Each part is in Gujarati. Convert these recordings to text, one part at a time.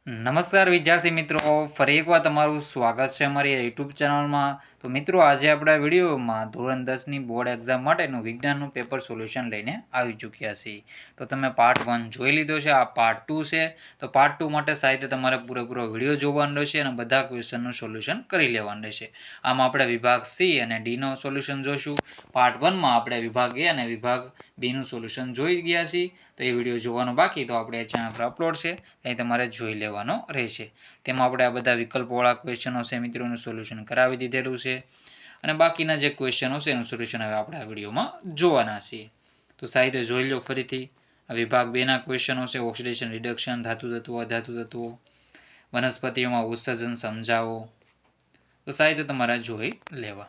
નમસ્કાર વિદ્યાર્થી મિત્રો, ફરી એકવાર તમારું સ્વાગત છે અમારી યુટ્યુબ ચેનલમાં. તો મિત્રો, આજે આપણા વિડીયોમાં ધોરણ 10ની બોર્ડ એક્ઝામ માટેનું વિજ્ઞાનનું પેપર સોલ્યુશન લઈને આવી ચૂક્યા છીએ. તો તમે પાર્ટ 1 જોઈ લીધો છે, આ પાર્ટ 2 છે. તો પાર્ટ 2 માટે સાહિત્ય તમારે પૂરેપૂરો વિડીયો જોવાનો રહેશે અને બધા ક્વેશ્ચનનું સોલ્યુશન કરી લેવાનું રહેશે. આમ આપણે વિભાગ સી અને ડીનો સોલ્યુશન જોઈશું. પાર્ટ 1માં આપણે વિભાગ એ અને વિભાગ બીનું સોલ્યુશન જોઈ ગયા છીએ. તો એ વિડીયો જોવાનો બાકી તો આપણે ચેનલ પર અપલોડ છે, ત્યાં તમારે જોઈ લેવાનો રહેશે. તેમાં આપણે આ બધા વિકલ્પોવાળા ક્વેશ્ચનો છે મિત્રોનું સોલ્યુશન કરાવી દીધેલું છે, અને બાકીના જે ક્વેશ્ચનો છે એનું સોલ્યુશન હવે આપણે આ વિડીયોમાં જોવાના છીએ. તો સાહિત્ય જોઈ લો ફરીથી. વિભાગ 2ના ક્વેશ્ચનો છે: ઓક્સિડેશન, રિડક્શન, ધાતુ તત્વો, અધાતુ તત્વો, વનસ્પતિઓમાં ઉત્સર્જન સમજાવો. તો સાહિત્ય તમારે જોઈ લેવા.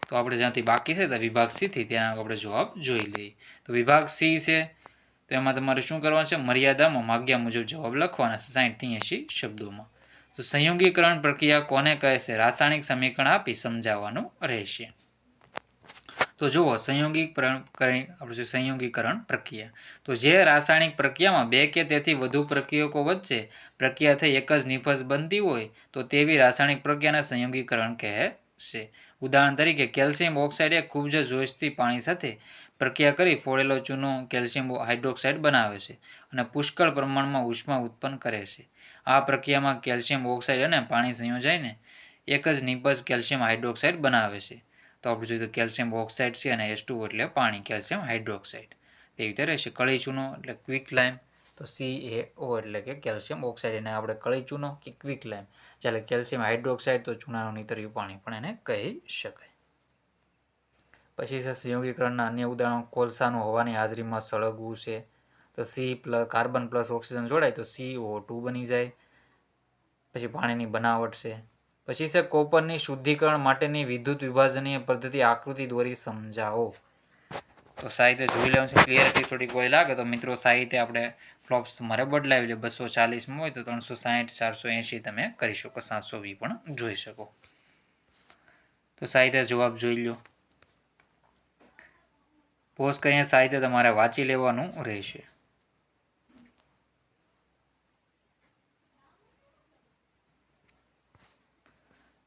તો આપણે જ્યાંથી બાકી છે વિભાગ સીથી ત્યાં આપણે જવાબ જોઈ લઈએ. તો વિભાગ સી છે, તો એમાં તમારે શું કરવાનું છે? મર્યાદામાં માગ્યા મુજબ જવાબ લખવાના છે 60 થી 80 શબ્દોમાં. તો સંયોગીકરણ પ્રક્રિયા કોને કહે છે? રાસાયણિક સમીકરણ આપી સમજાવવાનું રહેશે. તો જુઓ, સંયોગીકરણ પ્રક્રિયા. તો જે રાસાયણિક પ્રક્રિયામાં બે કે તેથી વધુ પ્રક્રિયકો વચ્ચે પ્રક્રિયા થઈ એક જ નિફસ બનતી હોય તો તેવી રાસાયણિક પ્રક્રિયાને સંયોગીકરણ કહે છે. ઉદાહરણ તરીકે, કેલ્શિયમ ઓક્સાઇડ એ ખૂબ જ જોશથી પાણી સાથે પ્રક્રિયા કરી ફોડેલો ચૂનો કેલ્શિયમ હાઇડ્રોક્સાઇડ બનાવે છે અને પુષ્કળ પ્રમાણમાં ઉષ્મા ઉત્પન્ન કરે છે. આ પ્રક્રિયામાં કેલ્શિયમ ઓક્સાઇડ અને પાણી સંયોજાઈને એક જ નિપજ કેલ્શિયમ હાઇડ્રોક્સાઇડ બનાવે છે. તો આપણે જોઈએ તો કેલ્શિયમ ઓક્સાઇડ છે અને H2O એટલે પાણી, કેલ્શિયમ હાઇડ્રોક્સાઇડ. એવી રીતે રહેશે. કળી ચૂનો એટલે ક્વિક લાઇમ, તો CaO એટલે કે કેલ્શિયમ ઓક્સાઇડ, એને આપણે કળી ચૂનો કે ક્વિક લાઇમ. જ્યારે કેલ્શિયમ હાઇડ્રોક્સાઇડ તો ચૂનાનું નીતર્યું પાણી પણ એને કહી શકાય. પછી છે સંયોગીકરણના અન્ય ઉદાહરણો: કોલસાનું હવાની હાજરીમાં સળગવું છે, તો કાર્બન પ્લસ ઓક્સિજન જોડાય તો CO2 બની જાય. પછી પાણીની બનાવટ છે. પછી છે કોપરની શુદ્ધિકરણ માટેની વિદ્યુત વિભાજનીય પદ્ધતિ આકૃતિ દોરી સમજાવો. તો સાહિત્ય જોઈ લેવાનું છે. ક્લિયરિટી થોડીક હોય લાગે તો મિત્રો સાહિત્ય આપણે ફ્લોપ્સ તમારે બદલાવી લે. 240માં હોય તો 360, 480 તમે કરી શકો, 720 પણ જોઈ શકો. તો સાહિત્ય જવાબ જોઈ લો. પોઝ કરીને સાહિત્ય તમારે વાંચી લેવાનું રહેશે.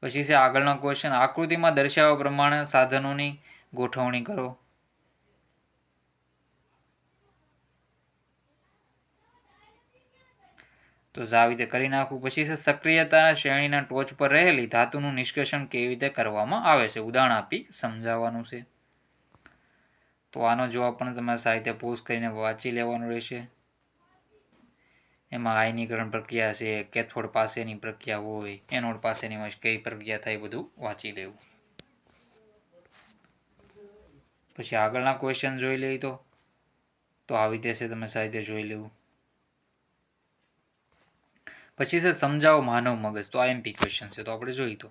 પછી છે આગળનો ક્વેશ્ચન: આકૃતિમાં દર્શાવ્યા પ્રમાણે સાધનોની ગોઠવણી કરો. તો આવી રીતે કરી નાખવું. પછી છે સક્રિયતા શ્રેણીના ટોચ પર રહેલી ધાતુનું નિષ્કર્ષણ કેવી રીતે કરવામાં આવે છે? ઉદાહરણ આપી સમજાવવાનું છે. તો આનો જવાબ પણ તમારે સાહિત્ય પોઝ કરીને વાંચી લેવાનું રહેશે. એમાં આયનીકરણ પ્રક્રિયા છે, કેથોડ પાસેની પ્રક્રિયા હોય, એનોડ પાસેની હોય, કઈ પ્રક્રિયા થાય બધું વાંચી લેવું. પછી આગળના ક્વેશ્ચન જોઈ લઈએ તો આવી રીતે છે, તમે સાહિત્ય જોઈ લેવું. પછી છે સમજાવો માનવ મગજ, તો IMP ક્વેશ્ચન છે. તો આપણે જોઈએ તો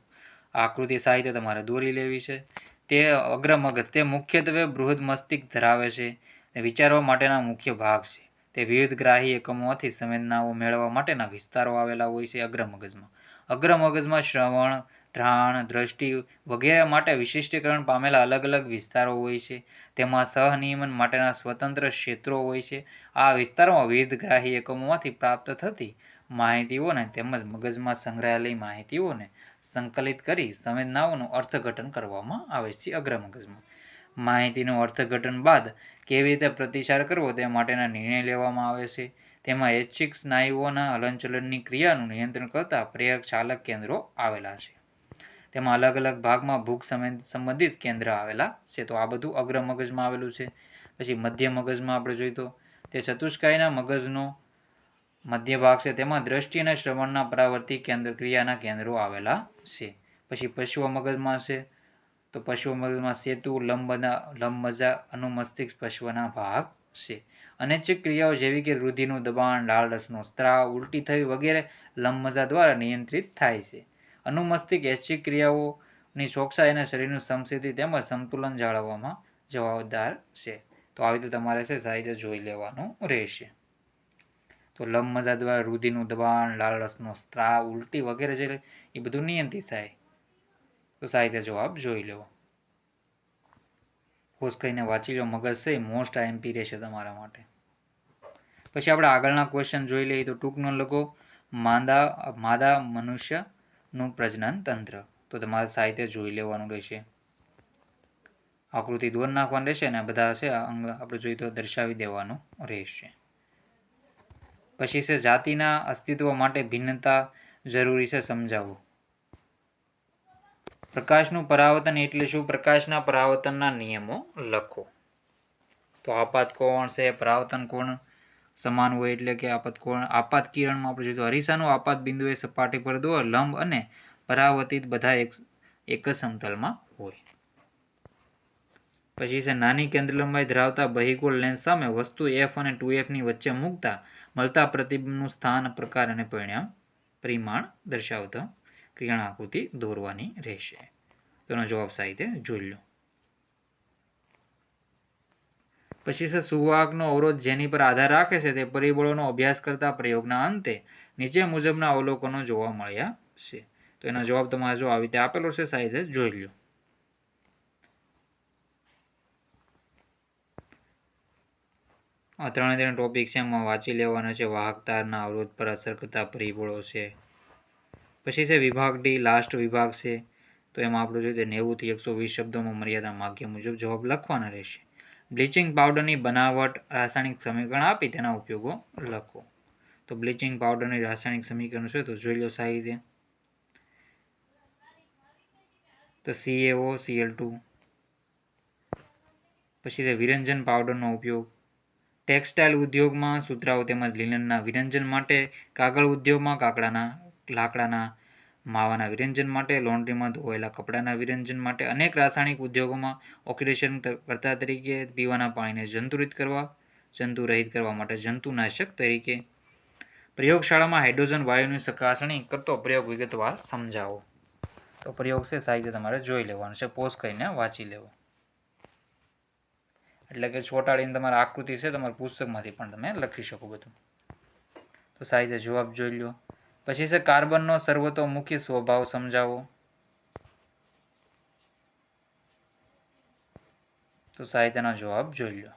આકૃતિ સાહિત્ય તમારે દોરી લેવી છે. તે અગ્ર મગજ તે મુખ્યત્વે બૃહદ મસ્તિષ્ક ધરાવે છે. વિચારવા માટેના મુખ્ય ભાગ છે. તે વિવિધ ગ્રાહી એકમોમાંથી સંવેદનાઓ મેળવવા માટેના વિસ્તારો આવેલા હોય છે અગ્ર મગજમાં. અગ્ર મગજમાં શ્રવણ, ઘ્રાણ, દ્રષ્ટિ વગેરે માટે વિશિષ્ટીકરણ પામેલા અલગ અલગ વિસ્તારો હોય છે. તેમાં સહનિયમન માટેના સ્વતંત્ર ક્ષેત્રો હોય છે. આ વિસ્તારોમાં વિવિધ ગ્રાહી એકમોમાંથી પ્રાપ્ત થતી માહિતીઓને તેમજ મગજમાં સંગ્રહાયેલી માહિતીઓને સંકલિત કરી સંવેદનાઓનું અર્થઘટન કરવામાં આવે છે. અગ્ર મગજમાં માહિતીનું અર્થઘટન બાદ કેવી રીતે પ્રતિસાર કરવો તે માટેના નિર્ણય લેવામાં આવે છે. તેમાં ઐચ્છિક સ્નાયુઓના હલનચલનની ક્રિયાનું નિયંત્રણ કરતા પ્રેરક ચાલક કેન્દ્રો આવેલા છે. તેમાં અલગ અલગ ભાગમાં ભૂખ સંબંધિત કેન્દ્ર આવેલા છે. તો આ બધું અગ્ર મગજમાં આવેલું છે. પછી મધ્ય મગજમાં આપણે જોઈએ તો તે ચતુષ્કાયના મગજનો મધ્ય ભાગ છે. તેમાં દ્રષ્ટિ અને શ્રવણના પરાવર્તી ક્રિયાના કેન્દ્રો આવેલા છે. પછી પશ્વ મગજમાં છે, તો પશ્વ મગજમાં સેતુ, લંબમજ્જા, અનુમસ્તિષ્ક પશ્વના ભાગ છે. અનૈચ્છિક ક્રિયાઓ જેવી કે રુધિરનું દબાણ, લાળ રસનો સ્ત્રાવ, ઉલટી થવી વગેરે લંબમજ્જા દ્વારા નિયંત્રિત થાય છે. અનુમસ્તિષ્ક ઐચ્છિક ક્રિયાઓની ચોકસાઈ અને શરીરનું સમસ્થિતિ તેમજ સંતુલન જાળવવામાં જવાબદાર છે. તો આવી રીતે તમારે છે સાહિત્ય જોઈ લેવાનું રહેશે. તો લંબમજ્જા દ્વારા રુધિરનું દબાણ, લાળ રસનો સ્ત્રાવ, ઉલટી વગેરે જે એ બધું નિયંત્રિત થાય. તો સાહિત્ય જવાબ જોઈ લેવો. પોઝ કરીને વાંચી લો. મગજ છે મોસ્ટ IMP રહેશે તમારા માટે. પછી આપણે આગળના ક્વેશ્ચન જોઈ લઈએ તો ટૂંકનો લખો. માદા મનુષ્યનું પ્રજનન તંત્ર. તો તમારે સાહિત્ય જોઈ લેવાનું રહેશે. આકૃતિ દોર નાખવાની રહેશે ને બધા છે અંગ આપણે જોઈએ તો દર્શાવી દેવાનું રહેશે. પછી છે જાતિના અસ્તિત્વ માટે ભિન્નતા જરૂરી છે, સમજાવો. પ્રકાશનું પરાવર્તન એટલે શું? પ્રકાશના પરાવર્તનના નિયમો લખો. તો આપાત કોણ છે, પરાવર્તન કોણ સમાન હોય એટલે કે આપાત કોણ. આપાત કિરણમાં આપણે જોઈએ તો અરીસાનું આપાત બિંદુ એ સપાટી પર દોર લંબ અને પરાવર્તિત બધા એક જ સમતલમાં હોય. પછી છે નાની કેન્દ્ર લંબાઈ ધરાવતા બહિગોળ લેન્સ સામે વસ્તુ f અને 2f ની વચ્ચે મૂકતા મળતા પ્રતિબિંબનું સ્થાન, પ્રકાર અને પરિમાણ દર્શાવતા કિરણ આકૃતિ દોરવાની રહેશે. તેનો જવાબ સાહિત્ય જોઈ લો. પછી છે સુવાહકનો અવરોધ જેની પર આધાર રાખે છે તે પરિબળોનો અભ્યાસ કરતા પ્રયોગના અંતે નીચે મુજબના અવલોકનો જોવા મળ્યા છે. તો એનો જવાબ તમારે જો આવી રીતે આપેલો છે સાહિત્ય જોઈ લો. આ ત્રણે ટોપિક છે એમાં વાંચી લેવાના છે. વાહકતારના અવરોધ પર અસર કરતા પરિબળો છે. પછી છે વિભાગ ડી, લાસ્ટ વિભાગ છે. તો એમાં આપણે જોઈએ 90 થી 120 શબ્દોમાં મર્યાદા માગ્યા મુજબ જવાબ લખવાના રહેશે. બ્લીચિંગ પાવડરની બનાવટ, રાસાયણિક સમીકરણ આપી તેના ઉપયોગો લખો. તો બ્લીચિંગ પાવડરની રાસાયણિક સમીકરણ છે તો જોઈ લો સાહિત્ય. તો CaO Cl2. પછી છે વિરંજન પાવડરનો ઉપયોગ. ટેક્સટાઇલ ઉદ્યોગમાં સુતરાઉ તેમજ લિનનના વિરંજન માટે, કાગળ ઉદ્યોગમાં લાકડાના માવાના વિરંજન માટે, લોન્ડ્રીમાં ધોવાયેલા કપડાના વિરંજન માટે, અનેક રાસાયણિક ઉદ્યોગોમાં ઓક્સિડેશન કરતા તરીકે, પીવાના પાણીને જંતુરહિત કરવા માટે જંતુનાશક તરીકે. પ્રયોગશાળામાં હાઇડ્રોજન વાયુની ચકાસણી કરતો પ્રયોગ વિગતવાર સમજાવો. તો પ્રયોગ છે સાહિત્ય તમારે જોઈ લેવાનું છે, પોઝ કરીને વાંચી લેવો. એટલે કે ચોંટાડીને તમારે આકૃતિ છે તમારા પુસ્તકમાંથી પણ તમે લખી શકો બધું. તો સાહિત્ય જવાબ જોઈ લો. પછી છે કાર્બનનો સર્વતોમુખી સ્વભાવ સમજાવો. તો સાહિત્યનો જવાબ જોઈ લો.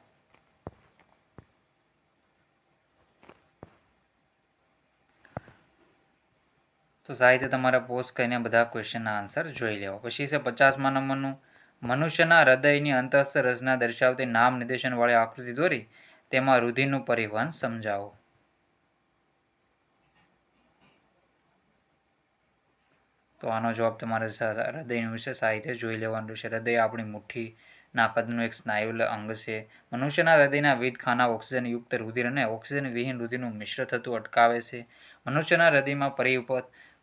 તો સાહિત્ય તમારે પોસ્ટ કરીને બધા ક્વેશ્ચનના આન્સર જોઈ લેવા. પછી છે 50મા નંબરનું મનુષ્યના હૃદયની અંતસ્થ રચના દર્શાવતી નામ નિર્દેશનવાળી આકૃતિ દોરી તેમાં રુધિરનું પરિવહન સમજાવો. તો આનો જવાબ તમારે હૃદયનું વિશે સાહિત્ય જોઈ લેવાનું રહેશે. હૃદય આપણી મુઠ્ઠીના કદનું એક સ્નાયુ અંગ છે. મનુષ્યના હૃદયના વિવિધ ખાના ઓક્સિજનયુક્ત રુધિર અને ઓક્સિજન વિહીન રુધિરનું મિશ્ર થતું અટકાવે છે. મનુષ્યના હૃદયમાં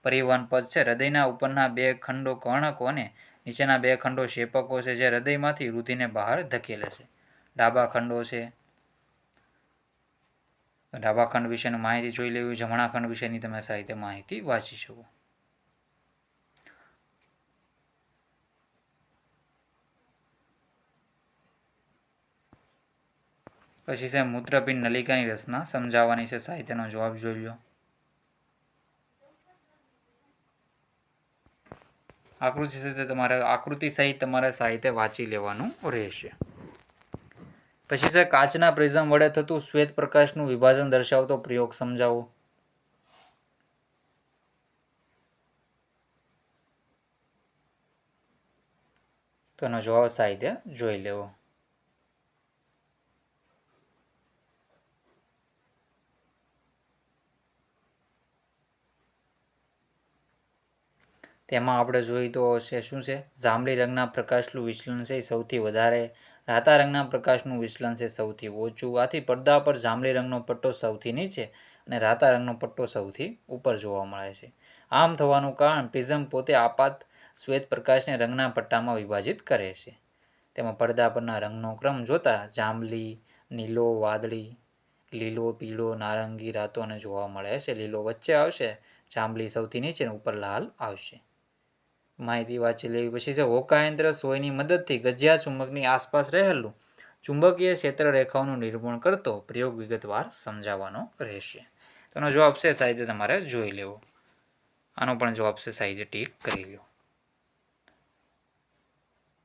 પરિવહન પદ છે. હૃદયના ઉપરના બે ખંડો કર્ણકો અને નીચેના બે ખંડો શેપકો છે જે હૃદયમાંથી રુધિરને બહાર ધકેલે છે. ડાબા ખંડો છે. ડાબા ખંડ વિશેની માહિતી જોઈ લેવી. જમણા ખંડ વિશેની તમે સાહિત્ય માહિતી વાંચી શકો. પછી છે મૂત્રપિંડ નલિકાની રચના સમજાવવાની છે. સાહિત્યનો જવાબ જોઈ લો. આકૃતિ સાથે તમારે આકૃતિ સહિત તમારે સાહિત્ય વાંચી લેવાનું રહેશે. પછી છે કાચના પ્રિઝમ વડે થતું શ્વેત પ્રકાશનું વિભાજન દર્શાવતો પ્રયોગ સમજાવો. તો એનો જવાબ સાહિત્ય જોઈ લેવો. તેમાં આપણે જોઈએ તો છે શું છે, જાંબલી રંગના પ્રકાશનું વિચલન છે સૌથી વધારે, રાતા રંગના પ્રકાશનું વિચલન છે સૌથી ઓછું. આથી પડદા પર જાંબલી રંગનો પટ્ટો સૌથી નીચે અને રાતા રંગનો પટ્ટો સૌથી ઉપર જોવા મળે છે. આમ થવાનું કારણ પ્રિઝમ પોતે આપાત શ્વેત પ્રકાશને રંગના પટ્ટામાં વિભાજિત કરે છે. તેમાં પડદા પરના રંગનો ક્રમ જોતા જાંબલી, નીલો, વાદળી, લીલો, પીળો, નારંગી, રાતો અને જોવા મળે છે. લીલો વચ્ચે આવશે, જાંબલી સૌથી નીચે અને ઉપર લાલ આવશે. માહિતી વાંચી લેવી. પછી છે હોકાયંત્ર સોયની મદદથી ગજિયા ચુંબકની આસપાસ રહેલું ચુંબકીય ક્ષેત્ર રેખાઓનું નિરૂપણ કરતો પ્રયોગ વિગતવાર સમજાવવાનો રહેશે. તેનો જવાબ છે સાહિત્ય તમારે જોઈ લેવો. આનો પણ જવાબ છે સાહિત્ય ટીક કરી લો.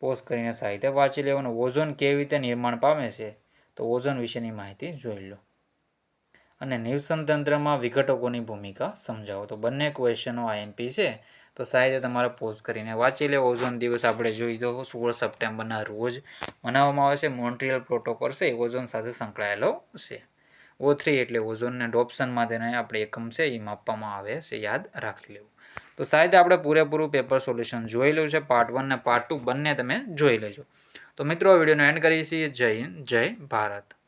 પોઝ કરીને સાહિત્ય વાંચી લેવાનું. ઓઝોન કેવી રીતે નિર્માણ પામે છે તો ઓઝોન વિશેની માહિતી જોઈ લો. અને નિવસન તંત્રમાં વિઘટકોની ભૂમિકા સમજાવો. તો બંને ક્વેશ્ચનો આઈએમપી છે. તો સાહેબ તમારે પોઝ કરીને વાંચી લે. ઓઝોન દિવસ આપણે જોઈ તો 16 સપ્ટેમ્બરના રોજ મનાવવામાં આવે છે. મોન્ટ્રીયલ પ્રોટોકોલ છે ઓઝોન સાથે સંકળાયેલો છે. O3 એટલે ઓઝોનને ડોપ્શનમાં તેને આપણે એકમ છે એ માપવામાં આવે છે, યાદ રાખી લેવું. તો સાહેબ આપણે પૂરેપૂરું પેપર સોલ્યુશન જોઈ લેવું છે. પાર્ટ 1 અને પાર્ટ 2 બંને તમે જોઈ લેજો. તો મિત્રો વિડીયોનો એન્ડ કરીએ છીએ. જય હિન્દ, જય ભારત.